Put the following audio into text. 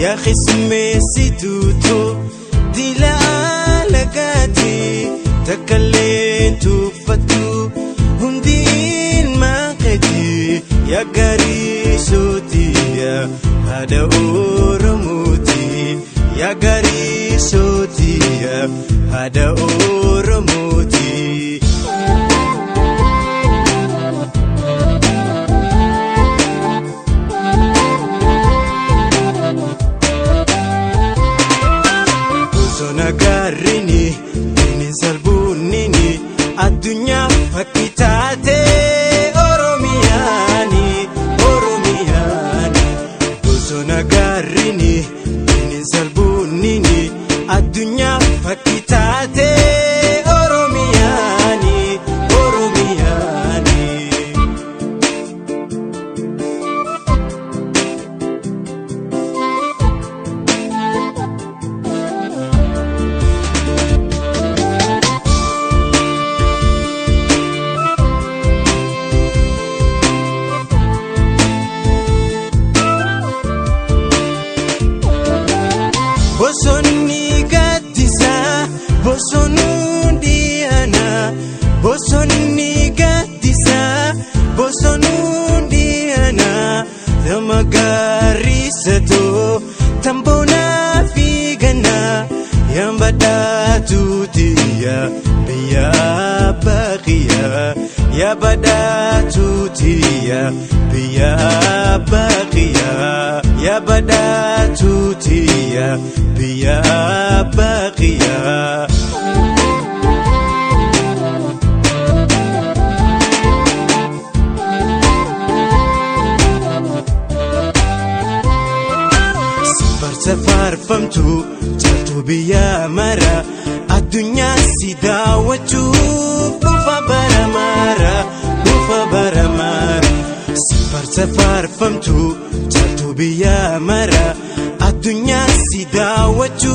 يا خصمي ستوتو دلا لقاتي تكلين تفتو هندين ما قدي يا غاري صوتي هذا أورموتي يا غاري صوتي هذا أورموتي Nagarini inin salbunini adunya fakitate oromiyani Doso nagarini inin salbunini adunya fakitate oromiyani Bosonni gaddisa bosonu diana Bosonni gaddisa bosonu diana Damagari sato tambona figana Yambada tutiya biya baqiya Yabada tutiya biya baqiya Yabada tutiya biya baqiya Safar famtu jatu biya mara adunya sidawatu bufa baramara Safar famtu jatu biya mara adunya sidawatu